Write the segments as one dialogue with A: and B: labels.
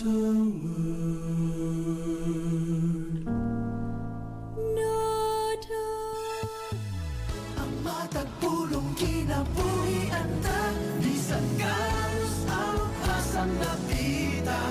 A: Ang matagpulong kinabuhian ta, bisan karos ang asang napita.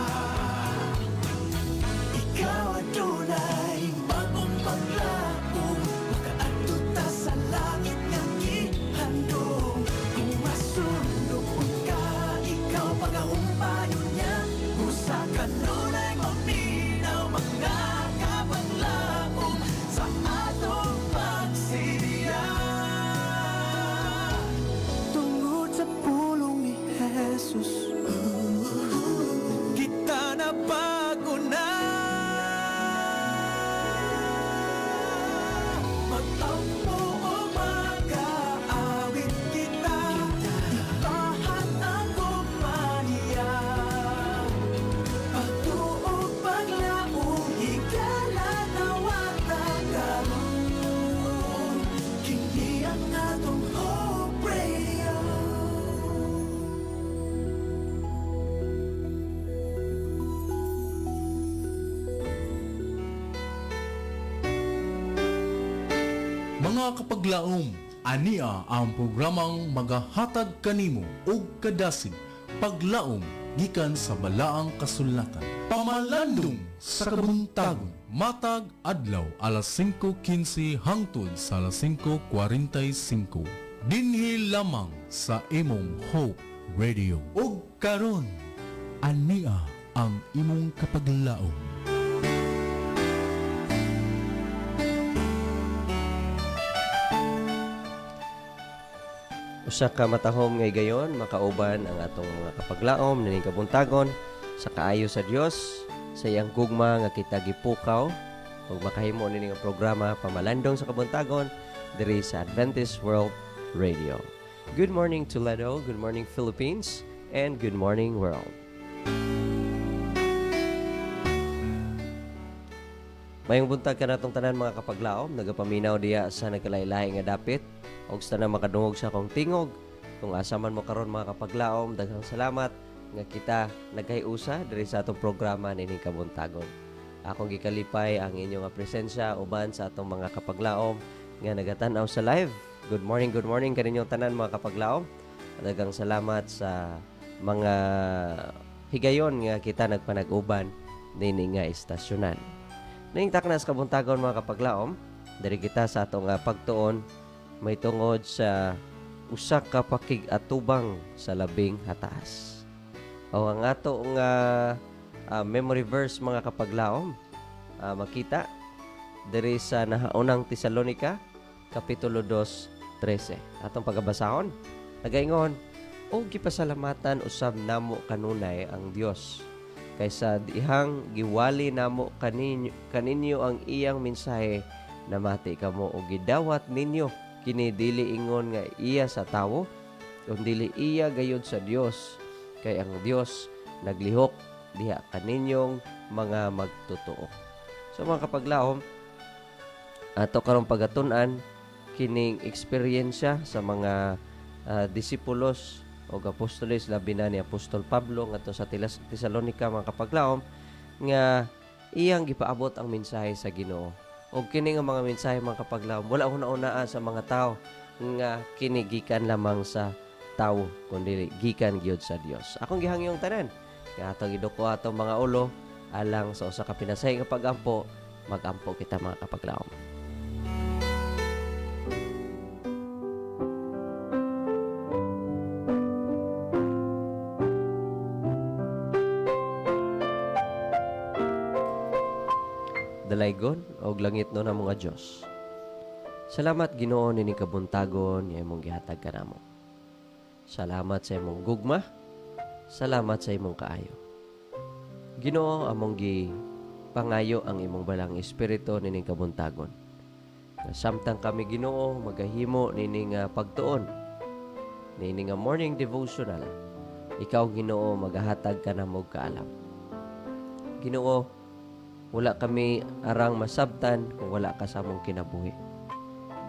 A: Ikaw adunay bagong paglaom, makaadto ta sa langit nga gihandom. Kung masundok ka, ikaw pagahumpayon niya, usa ka nunay maminaw mga kabanglaom sa atong pagsidiya. Tungod sa pulong ni Jesus, kita na bago na. Mag-ampo o mag-aawit kita, ipahan ang kumaniya. Pagtuog paglaong, higala nawata karon. Kini ang atong Hope Radio.
B: Mga kapaglaom, ania ang programang magahatag kanimo og kadasig paglaom gikan sa balaang kasulatan. Pamalandong sa kabuntagon, matag adlaw alas 5:15 hangtod sa alas 5:45. Dinhi lamang sa imong Hope Radio. Ug karon, ania ang imong kapaglaom.
C: Usa ka matahom nga gayon makauban ang atong mga kapaglaom nining kabuntagon sa kaayo sa Dios sa iyang gugma nga kita gipukaw ug makahimo nining programa Pamalandong sa Kabuntagon diri sa Adventist World Radio. Good morning Toledo, good morning Philippines, and good morning world. Mayong buntag ka natong tanan mga kapaglaom, nagapaminaw diya sa nagkalaylay nga dapit og sa na makadungog sa akong tingog. Kung asa man mo karon mga kapaglaom, daghang salamat nga kita nagkahiusa diri sa atong programa nining kabuntagon. Akong gikalipay ang inyong presensya uban sa atong mga kapaglaom nga nagatan-aw sa live. Good morning kaninyong tanan mga kapaglaom. Daghang salamat sa mga higayon nga kita nagpanag-uban nining nga istasyonan. Ning taknas kabuntagon mga kapaglaom, diri kita sa atong pagtuon may tungod sa usa ka pakig-atubang sa labing hataas. O ang ato nga memory verse mga kapaglaom, makita diri sa nahaunang Tesalonica kapitulo 2:13. Atong pagabasahon, nagaingon, "O gipasalamatan usab namo kanunay ang Dios kaysa dihang giwali namo kaninyo ang iyang mensahe na mati kamo o gidawat ninyo kini dili ingon nga iya sa tawo kundi iya gayud sa Dios kay ang Dios naglihok diha kaninyong mga magtotoo." So mga kapaglaom, ato karong pagatun-an kining eksperyensya sa mga disipulos o apostoles labi na ni Apostol Pablo ngadto sa Tesalonica mga kapaglaom nga iyang gipaabot ang mensahe sa Ginoo. O kini nga mga mensahe mga kapaglaom wala una-unaan sa mga tao nga kini gikan lamang sa tao kundi gikan gyud sa Dios. Akong gihangyong tanan nga atong giduko atong mga ulo alang sa usa ka pinasay nga pagampo, magampo kita mga kapaglaom. Dalaygon og langit no na mga Dios. Salamat Ginoo nining kabuntagon nga imong gihatag kanamo. Salamat sa imong gugma. Salamat sa imong kaayo. Ginoo, among pangayo ang imong balang espiritu nining kabuntagon. Samtang kami Ginoo magahimo nining pagtuon nining morning devotional. Ikaw Ginoo magahatag kanamo kaalam. Ginoo, wala kami arang masabtan kung wala ka sa among kinabuhi.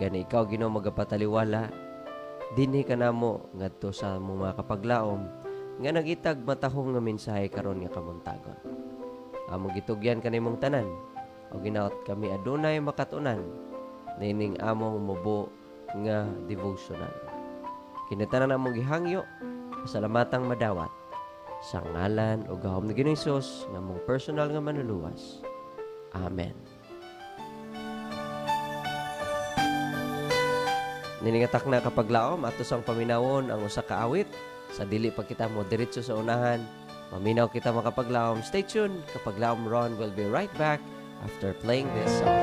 C: Gani ikaw Ginoo magapataliwala dinhi kanamo ngadto sa among mga kapaglaom nga nagitag matahong nga mensahe karon nga kabuntagon. Among gitugyan kanimong tanan, o ginaot kami adunay makatunan, nining among mubo nga devotional. Kinatanan among gihangyo, pasalamatang madawat, sa ngalan o gahom ni Ginoong Hesus nga mong personal nga manuluwas. Amen. Niningatak na kapaglaom ato sang paminawon ang usa ka awit. Sa dili pa kita mo diretso sa unahan, maminaw kita makapaglaom. Stay tuned. Kapaglaom Ron will be right back after playing this song.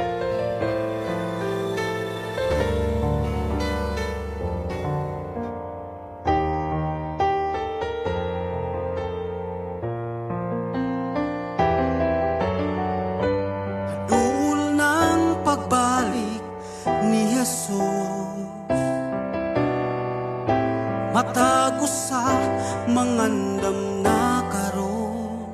A: Duul ng pagbalik ni Jesus, matago sa mangandam na karon.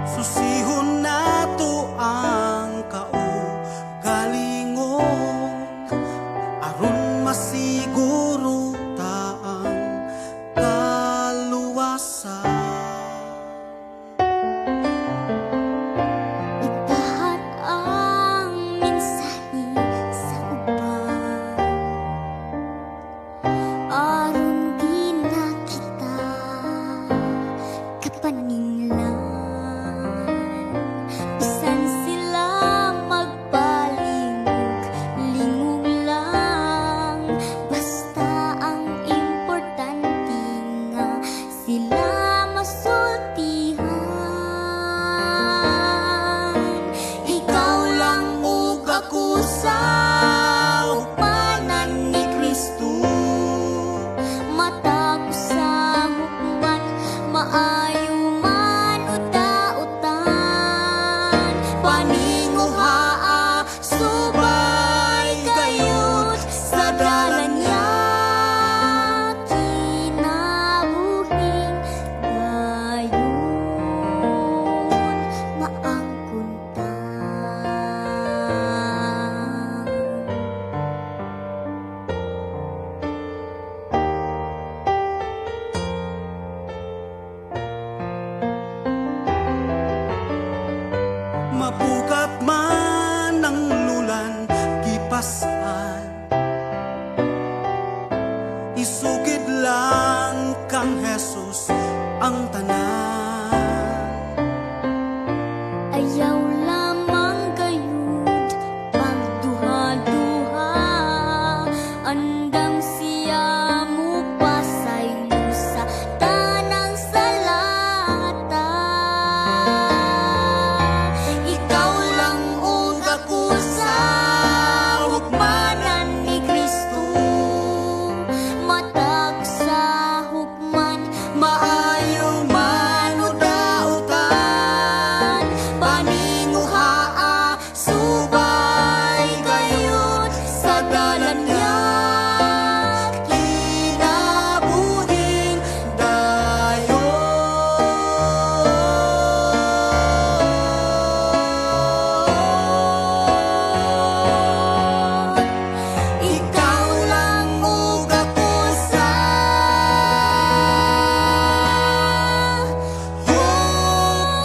A: Susihon nato ang kaugalingon, aron masiguro taang kaluwasan.
D: Ipahat ang mensahe sa uban, aron di na kita kapaninglan. Bisan sila magbalingog, lingog lang, basta ang importante nga sila masultihan. Ikaw lang ug ako sa hukmanan ni Kristo, matag sa hukman, maayo man o dautan. Paninguhaa, subay kayod sa dalan niya, kinabuhing gayon maangkon ta.
A: Mabugat man ang lulan gipasan, isugid lang kang Jesus ang tanan.
D: Ayaw lamang gayud pagduha-duha, andam siya mo pasaylo sa tanang salata. Ikaw lang ug ako sa hukmanan ni Kristo, matag sa hukman, maayo man o dautan. Paninguhaa, subay gayud sa dalan niya, kinabuhing dayon. Ikaw lang ug ako sa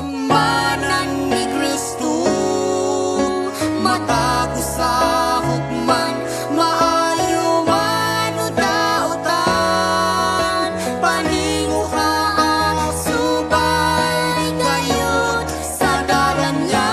D: hukmanan ni Kristo, matago sa hukman, maayo man o dautan. Paninguhaa, subay gayud sa dalan niya,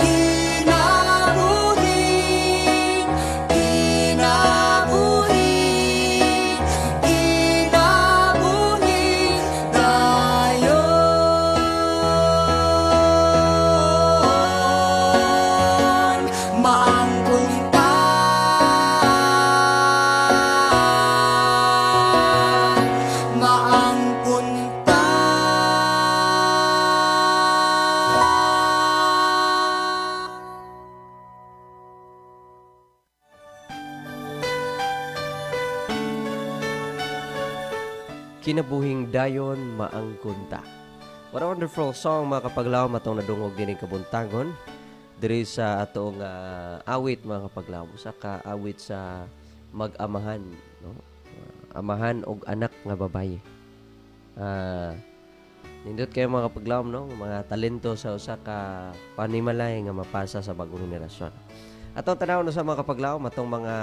D: kinabuhing, kinabuhing, kinabuhing dayon maangkon ta. Maangkon ta.
C: Kinabuhing dayon maangkon ta. What a wonderful song mga kapaglaom atong nadungog din kabuntagon. diri sa atong awit mga kapaglaom, usa ka awit sa mag-amahan, no? Amahan og anak nga babaye. Nindot kayo mga kapaglaom, no? Mga talento sa usa ka panimalay nga mapasa sa bagong henerasyon. Atong tanaw sa mga kapaglaom, atong mga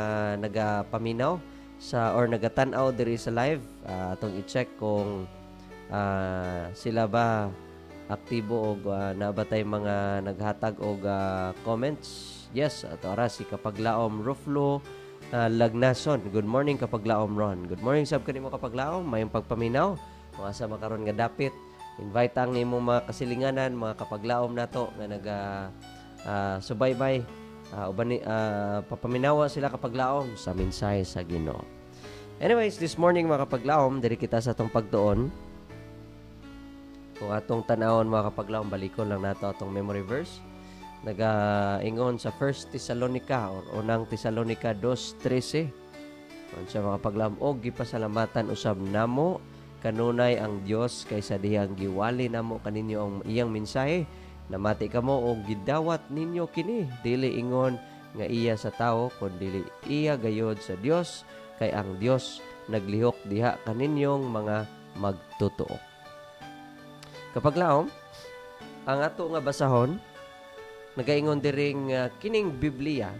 C: nagapaminaw sa or nagatanaw diri sa live, atong i-check kung sila ba aktibo og nabatay mga naghatag og comments. Yes, ato ara si Kapaglaom Ruflo Lagnason. Good morning Kapaglaom Ron. Good morning sab kanimo Kapaglaom, mayong pagpaminaw. Mga sa makaron nga dapit. Invite ang imong mga kasilinganan, mga kapaglaom nato nga naga subaybay. Papaminawa sila kapaglaom sa mensahe sa Ginoo. Anyways, this morning mga kapaglaom, diri kita sa atong pagtuon. Kung atong tanawon mga kapaglaom, balikon lang nato atong memory verse. Nagaingon sa 1 Thessalonica or unang Thessalonica 2:13. Sa mga kapaglaom, og gipasalamatan usab namo kanunay ang Dios kaysa dihang giwali namo kaninyo ang iyang mensahe. Namati kamo og gidawat ninyo kini, dili ingon nga iya sa tao kundi iya gayod sa Dios, kay ang Dios naglihok diha kaninyong mga magtutuo. Kapaglaom, ang ato nga basahon nagaingon diring kining Biblia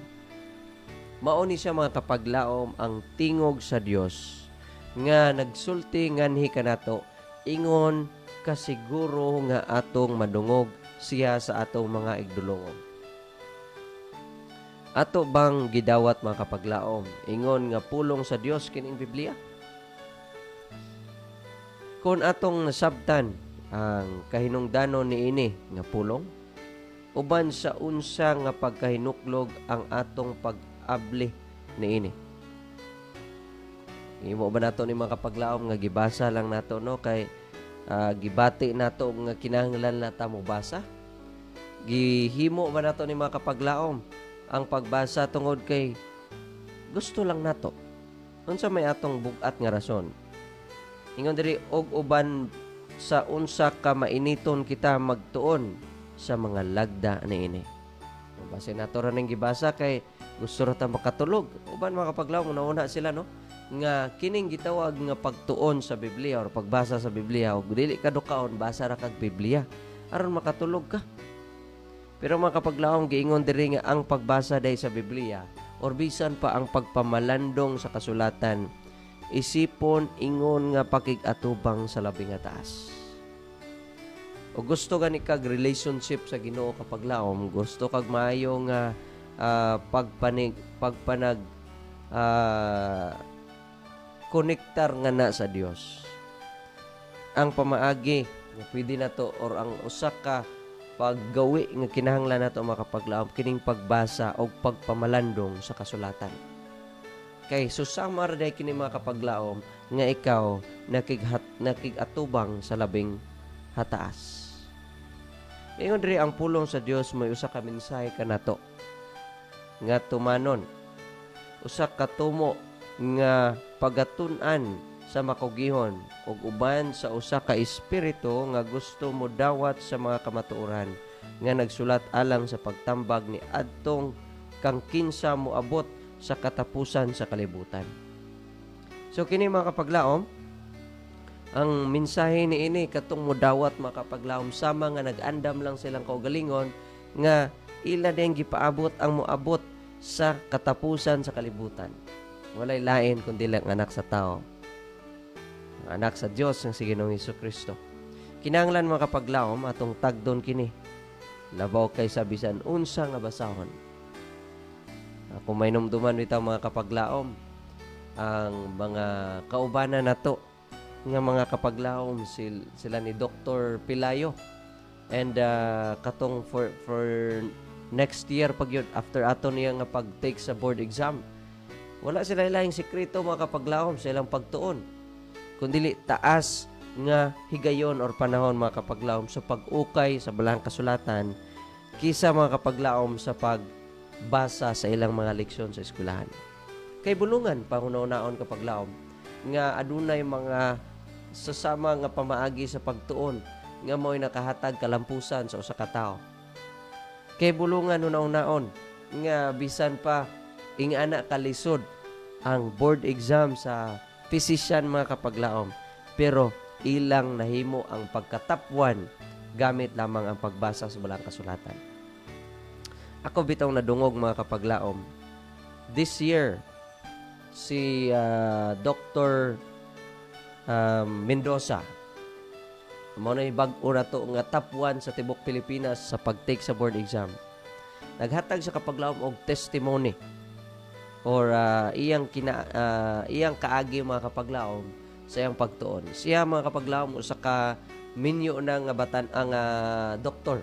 C: mao ni siya mga kapaglaom ang tingog sa Dios nga nagsulti nganhi kanato ingon kasiguro nga atong madungog siya sa atong mga igdulongog. Ato bang gidawat mga kapaglaom ingon nga pulong sa Dios kining Biblia? Kung atong nasabtan ang kahinungdanon niini nga pulong, uban sa unsa nga pagkahinuklog ang atong pag-abli niini. Imo ba nato ni mga kapaglaom nga gibasa lang nato, no, kay gibati nato nga kinahanglan nata mo basa? Gihimo ba nato ni mga kapaglaom ang pagbasa tungod kay gusto lang nato? Unsa may atong bugat nga rason? Ingon diri, og uban sa unsa ka mainiton kita magtuon sa mga lagda niini. Base nato ra ning gibasa kay gusto ra ta makatulog. Uban mga kapaglaom una sila, no, nga kining gitawag nga pagtuon sa Biblia or pagbasa sa Biblia, og dili ka dukaon basa ra kag Biblia aron makatulog ka. Pero mga kapaglaom, giingon diri nga ang pagbasa day sa Biblia or bisan pa ang pagpamalandong sa kasulatan, isipon ingon nga pakig-atubang sa labing nga taas. O gusto gani kag relationship sa Ginoo kapaglaom, gusto kag maayo nga pagpanag konektar nga na sa Dios. Ang pamaagi nga pwede nato or ang usa ka paggawi nga kinahanglan nato mga kapaglaom kining pagbasa o pagpamalandong sa kasulatan. Kay susamar day kini mga kapaglaom nga ikaw nakigatubang sa labing hataas. Ingon diri ang pulong sa Dios may usa ka mensahe kanato nga tumanon, usa ka tumo nga pagatun-an sa makugihon ug uban sa usa ka espiritu nga gusto mo dawat sa mga kamatuoran nga nagsulat alang sa pagtambag ni adtong kang kinsa moabot sa katapusan sa kalibutan. So kini mga kapaglaom, ang mensahe niini katong modawat mga kapaglaom sama nga nag-andam lang silang kaugalingon nga ila din gipaabot ang moabot sa katapusan sa kalibutan. Walay lain kundi lang anak sa tao. Anak sa Dios nga si Ginoong Hesukristo. Kinahanglan mga kapaglaom atong tagdon kini. Labaw kay sa bisan unsa nga basahon. Kung may numduman bitaw mga kapaglaom, ang mga kaubanan nato nga mga kapaglaom sila ni Dr. Pilayo and katong for next year pag yun, after ato niya nga pag-take sa board exam, wala sila ilang sikreto mga kapaglaom sa ilang pagtuon, kundi taas nga higayon or panahon mga kapaglaom sa pag-ukay sa balahang kasulatan kisa mga kapaglaom sa pagbasa sa ilang mga leksyon sa eskwelahan. Kay bulungan pangunaon kapaglaom nga adunay mga sasama nga pamaagi sa pagtuon nga mo'y nakahatag kalampusan sa usa ka tawo. Kay bulungan una-unaon nga bisan pa ingana kalisod ang board exam sa physician mga kapaglaom, pero ilang nahimo ang pagka-top 1 gamit lamang ang pagbasa sa balang kasulatan. Ako bitaw nadungog mga kapaglaom. This year, si Dr. Mendoza, mao na bag-o na to nga top 1 sa tibok Pilipinas sa pag-take sa board exam. Naghatag sa kapaglaom og testimony or iyang kaagi mga kapaglaom sa iyang pagtuon. Siya mga kapaglaom usa ka minyo na nga batan ang doktor.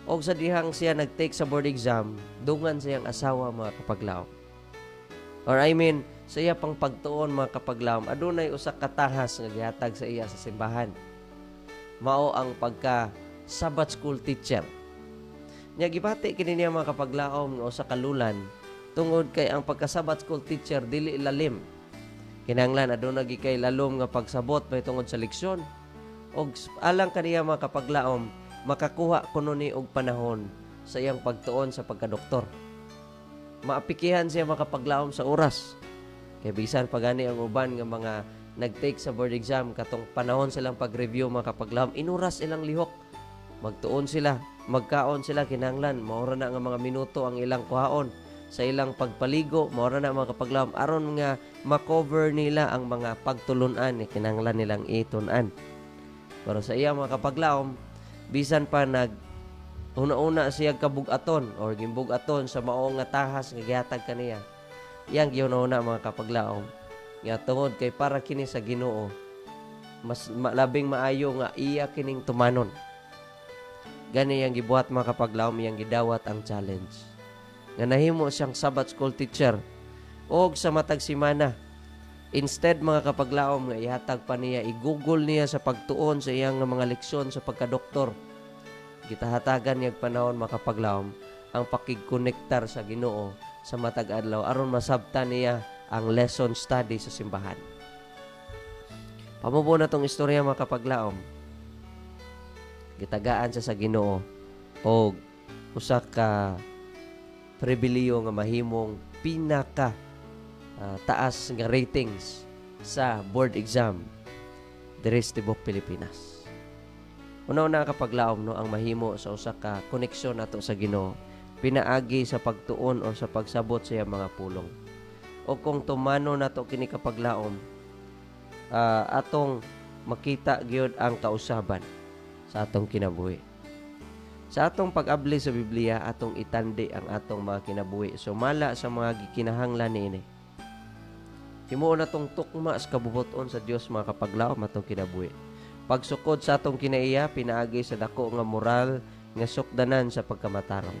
C: Og sa dihang siya nag-take sa board exam, dungan sa iyang asawa mga kapaglaom. Or sa iya pang pagtuon mga kapaglaom, adunay usa ka tahas nga gihatag sa iya sa simbahan. Mao ang pagka Sabbath school teacher. Nya gibati kini niya mga kapaglaom nga usa ka lulan tungod kay ang pagka Sabbath school teacher dili lalim. Kinahanglan aduna gi kay lalom nga pagsabot may tungod sa leksyon. Og alang kaniya mga kapaglaom makakuha kuno ni og panahon sa iyang pagtuon sa pagkadoktor. Maapikihan siya mga kapaglaom sa oras. Kay bisan pagani ang uban nga mga nag-take sa board exam katong panahon silang pag-review mga kapaglaom, inuras ilang lihok. Magtuon sila, magkaon sila kinahanglan, maura na nga mga minuto ang ilang kuhaon sa ilang pagpaligo, maura na mga kapaglaom aron nga makover nila ang mga pagtulunan ni kinahanglan nilang itun-an. Pero sa iya mga kapaglaom, bisan pa una-una siya kabug-aton or gimbug-aton sa mao nga tahas nga gihatag kaniya. Yang giuna-una mga kapaglaom nga tungod kay para kini sa Ginoo mas labing maayo nga iya kining tumanon. Gani yang gibuhat mga kapaglaom, yang gidawat ang challenge. Nga nahimo siyang Sabbath school teacher og sa matag semana. Instead mga kapaglaom nga ihatag pa niya, i-google niya sa pagtuon sa iyang mga leksyon sa pagkadoktor. Gitahatagan niyang panahon mga kapaglaom ang pakigkonektar sa Ginoo sa matag adlaw aron masabtan niya ang lesson study sa simbahan. Pamubo na tong istorya mga kapaglaom. Gitagaan sa Ginoo og usa ka pribiliyo nga mahimong pinaka taas nga ratings sa board exam diri sa tibok Pilipinas. Una-una kapaglaom no ang mahimo sa usa ka koneksyon nato sa Ginoo pinaagi sa pagtuon o sa pagsabot sa mga pulong. O kung tumano nato kini kapaglaom, atong makita gyud ang kausaban sa atong kinabuhi. Sa atong pag-abli sa Biblia, atong itandi ang atong mga kinabuhi. Sumala sa mga gikinahanglan niini. Himuon natong tukma sa kabubuton sa Dios mga kapaglaom atong kinabuhi. Pagsukod sa atong kinaiya, pinaagi sa dako nga moral nga sukdanan sa pagkamatarong.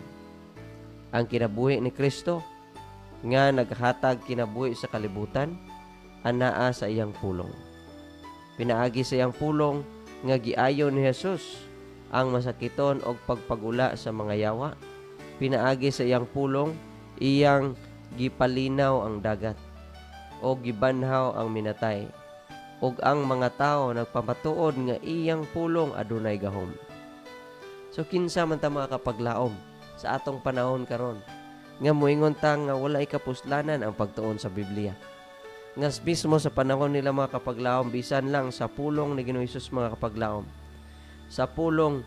C: Ang kinabuhi ni Kristo nga naghatag kinabuhi sa kalibutan, anaa sa iyang pulong. Pinaagi sa iyang pulong nga giayon ni Jesus ang masakiton og pagpagula sa mga yawa. Pinaagi sa iyang pulong iyang gipalinaw ang dagat o gibanhaw ang minatay. Ug ang mga tao nagpamatuod nga iyang pulong adunay gahom. So kinsa man ta mga kapaglaom sa atong panahon karon nga moingon ta nga walay kapuslanan ang pagtuon sa Biblia. Ngas mismo sa panahon nila mga kapaglaom bisan lang sa pulong ni Ginoong Hesus mga kapaglaom. Sa pulong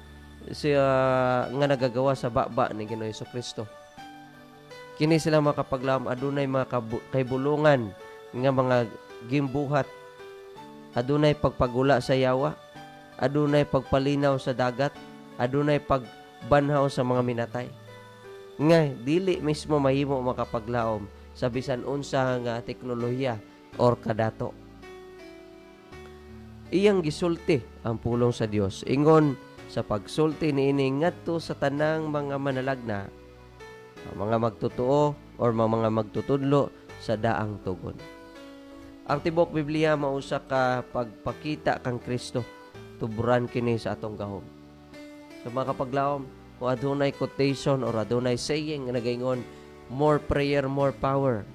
C: siya nga nagagawa sa baba ni Ginoong Hesukristo. Kini sila mga kapaglaom adunay mga kaibulungan nga mga gimbuhat. Adunay pagpagula sa yawa, adunay pagpalinaw sa dagat, adunay pagbanhaw sa mga minatay. Nga dili mismo mahimo makapaglaom sa bisan unsa nga teknolohiya or kadato. Iyang gisulti ang pulong sa Dios. Ingon sa pagsulti niini ngadto sa tanang mga manalagna, mga magtutuo or mga magtutudlo sa daang tugon. Ang tibok Biblia mausa ka pagpakita kang Kristo, tuburan kini sa atong gahom. So mga kapaglaom, kung adunay quotation or adunay saying nga nagaingon, more prayer, more power.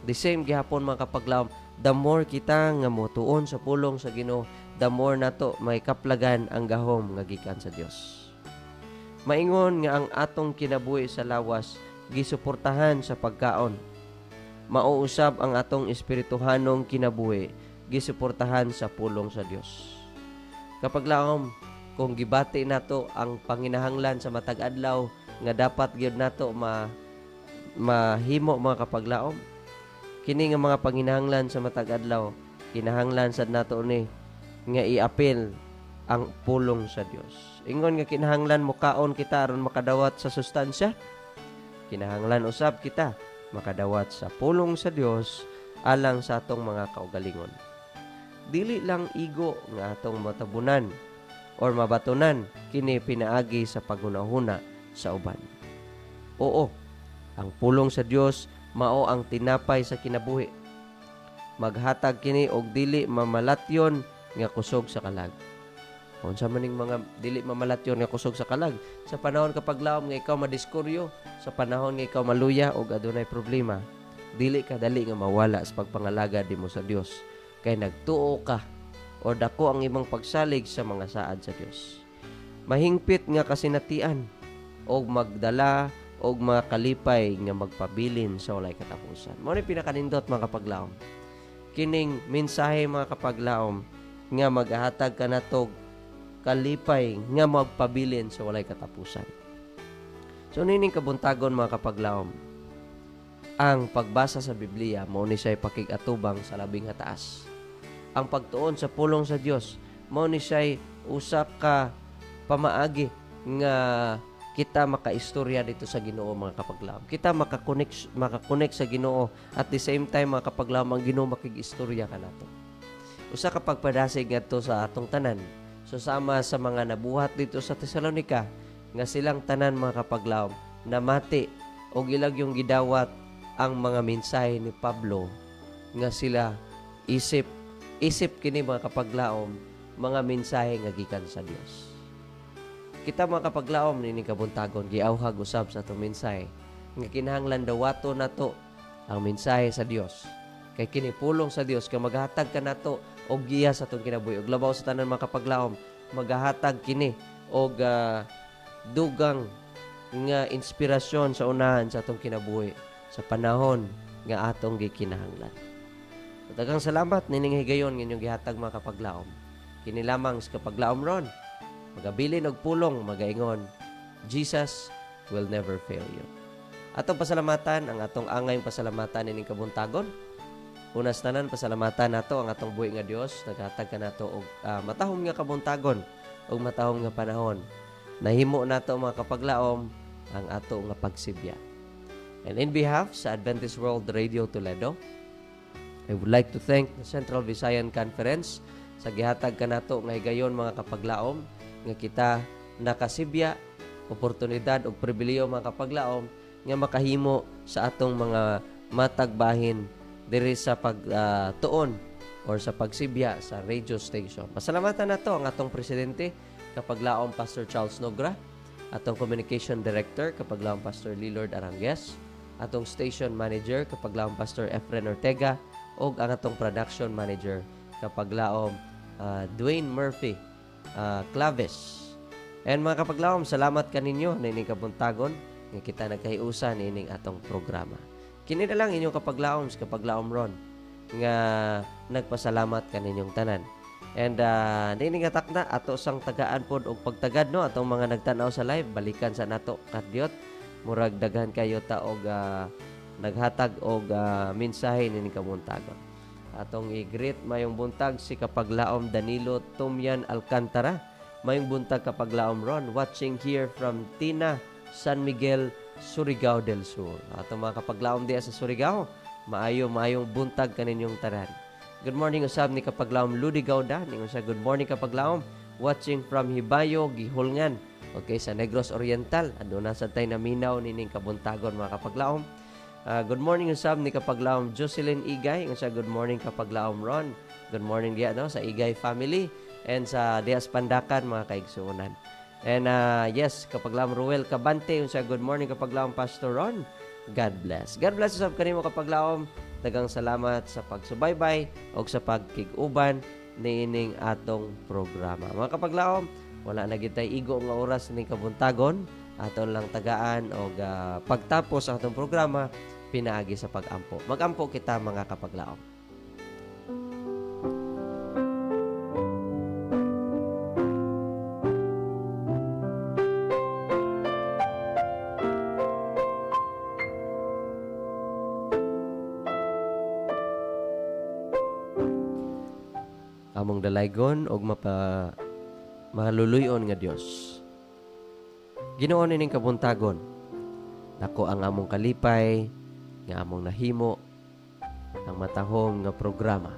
C: The same gihapon mga kapaglaom, the more kita nga motuon sa pulong sa Ginoo, the more nato may kaplagan ang gahom nga gikan sa Dios. Maingon nga ang atong kinabuhi sa lawas gisuportahan sa pagkaon. Mauusab ang atong espirituhanong kinabuhi gisuportahan sa pulong sa Dios. Kapag laom, kung gibati nato ang panginahanglan sa matag adlaw nga dapat gyud nato mahimo mga kapaglaom, kini nga mga panginahanglan sa matag adlaw kinahanglan sad nato ni nga iapil ang pulong sa Dios. Ingon nga kinahanglan mo kaon kita aron makadawat sa sustansya. Kinahanglan usab kita makadawat sa pulong sa Dios alang sa atong mga kaugalingon. Dili lang igo nga atong matabunan or mabatunan kini pinaagi sa paghunahuna sa uban. Oo, ang pulong sa Dios mao ang tinapay sa kinabuhi. Maghatag kini og dili mamalatyon nga kusog sa kalag. Unsa man ning mga dili mamalatyon nga kusog sa kalag? Sa panahon kapag laom nga ikaw madiskuryo, sa panahon nga ikaw maluya og adunay problema, dili ka dali nga mawala sa pagpangalaga nimo sa Dios. Kay nagtuo ka o dako ang imong pagsalig sa mga saad sa Dios. Mahingpit nga kasinatian og magdala og mga kalipay nga magpabilin sa walay katapusan. Mao ni pinakanindot mga kapaglaom. Kining mensahe mga kapaglaom nga maghatag kanatog kalipay nga magpabilin sa walay katapusan. So nining kabuntagon mga kapaglaom, ang pagbasa sa Biblia mao ni siya'y pakig-atubang sa labing hataas. Ang pagtuon sa pulong sa Dios mao ni siya'y usa ka pamaagi nga kita makaistorya dito sa Ginoo mga kapaglaom. Kita makakonek sa Ginoo at the same time mga kapaglaom ang Ginoo makig-istorya kanato. Usa ka pagpadasig ngadto sa atong tanan. So sama sa mga nabuhat dito sa Tesalonica nga silang tanan mga kapaglaom namati og ilag yung gidawat ang mga mensahe ni Pablo nga sila isip kini mga kapaglaom mga mensahe nga gikan sa Dios. Kita mga kapaglaom nini kabuntagon giawhag usab sa atong mensahe nga kinahanglan dawato nato ang mensahe sa Dios. Kay kini pulong sa Dios kay maghatag kanato og giya sa atong kinabuhi. Og labaw sa tanan mga kapaglaom maghatag kini og dugang nga inspirasyon sa unahan sa atong kinabuhi sa panahon nga atong gikinahanglan. Daghang salamat nining higayon nga inyong gihatag mga kapaglaom. Kini lamang sa kapaglaom ron. Magabilin og pulong, magaingon, Jesus will never fail you. Atong pasalamatan, ang atong angay pasalamatan ining kabuntagon. Unas tanan, pasalamatan nato ang atong buhi nga Dios. Naghatag ka nato og matahom nga kabuntagon og matahom nga panahon. Nahimo nato mga kapaglaom ang ato nga pagsibya. And in behalf sa Adventist World Radio Toledo, I would like to thank the Central Visayan Conference sa gihatag kanato nga higayon mga kapaglaom nga kita nakasibya, oportunidad o pribiliyo mga kapaglaom nga makahimo sa atong mga matagbahin diri sa pagtuon or sa pagsibya sa radio station. Pasalamatan nato ang atong presidente kapaglaom Pastor Charles Nogra, atong communication director kapaglaom Pastor Lilord Arangues, atong station manager kapaglaom Pastor Efren Ortega ug ang atong production manager kapaglaom Dwayne Murphy Claves. And mga kapaglaom, salamat kaninyo na ining kabuntagon nga kita nagkahiusan ining atong programa. Kini na lang inyong kapaglaom sa kapaglaom ron nga nagpasalamat kaninyong tanan. And nining atak na ato sang tagaan pod og pagtagad no atong mga nagtan-aw sa live, balikan sa nato kadyot murag daghan kayo ta og naghatag og mensahe nining kabuntagon. Atong i-greet mayong buntag si kapaglaom Danilo Tumyan Alcantara. Mayong buntag kapaglaom ron watching here from Tina San Miguel, Surigao del Sur. Atong mga kapaglaom diya sa Surigao, maayong buntag kaninyong tanan. Good morning usab ni kapaglaom Ludi Gauda, ningon sa good morning kapaglaom watching from Hibayo, Gihulngan. Okay, sa Negros Oriental, aduna sa tay naminaw nining kabuntagon mga kapaglaom. Good morning usab ni kapaglaom Jocelyn Igay, sa good morning kapaglaom Ron. Good morning diya no sa Igay family and sa Dias Pandakan mga kaigsuonan. And yes, kapaglaom Ruel Cabante, sa good morning kapaglaom Pastor Ron. God bless. God bless usab kanimo kapaglaom. Daghang salamat sa pagsubaybay o sa pagkig-uban niining atong programa. Mga kapaglaom, Wala na gid tay igo nga oras ning kabuntagon. Aton lang tagaan og pagtapos ang atong programa pinaagi sa pag-ampo. Mag-ampo kita mga kapaglaom. Among dalaygon og maluluyon nga Dios. Ginoo ning kabuntagon. Nako ang among kalipay nga among nahimo ang matahom nga programa.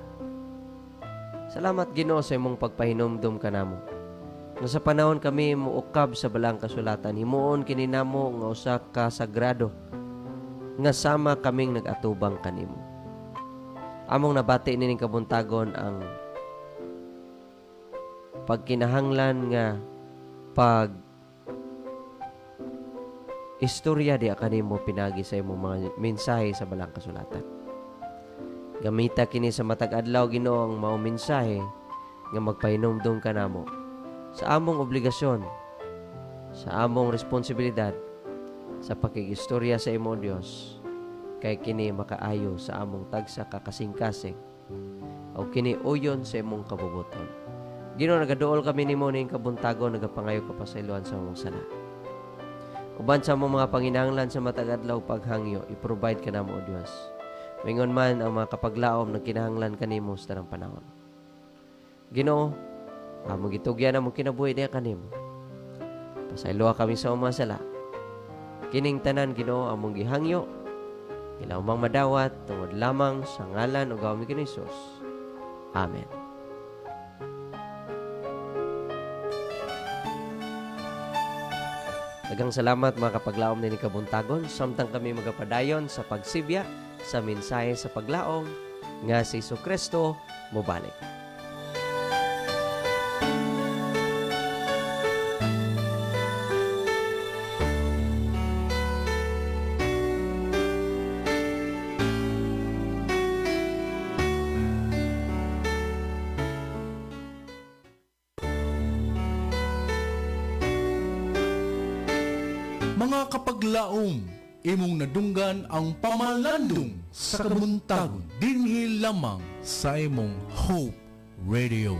C: Salamat Ginoo sa imong pagpahinomdom kanamo. Nga sa panahon kami muukab sa balang kasulatan, himuon kini namo nga usa ka sagrado nga sama kaming nag-atubang kanimo. Among nabati nining kabuntagon ang pagkinahanglan nga istorya di kanimo pinagi sa imong mga mensahe sa balang kasulatan. Gamita kini sa matag adlaw Ginoo ang mao mensahe nga magpahinomdom kanamo sa among obligasyon, sa among responsibilidad sa pakigistorya sa imo Dios, kay kini makaayo sa among tagsa kakasing-kasing o kini uyon sa imong kabubuton. Ginoo, nagaduol kami nimo ning kabuntagon, nagapangayo ka pa sa iluhan sa among sala. Uban sa among mga panginahanglan sa matag adlaw paghangyo, i-provide ka namo o Dios. Mingon man ang mga kapaglaom nagkinahanglan kanimo sa tanang panahon. Ginoo, among gitugyan among kinabuhi diha kanimo. Pasayloa kami sa among sala. Kining tanan Ginoo among gihangyo, ilaw mang madawat tungod lamang sa ngalan ug gawmi ni Hesus. Amen. Daghang salamat mga kapaglaom ni kabuntagon. Samtang kami magapadayon sa pagsibya sa mensahe sa paglaom nga si Jesucristo mobalik.
B: Mga kapaglaom, imong nadunggan ang pamalandong sa kabuntagon dinhi lamang sa imong Hope Radio.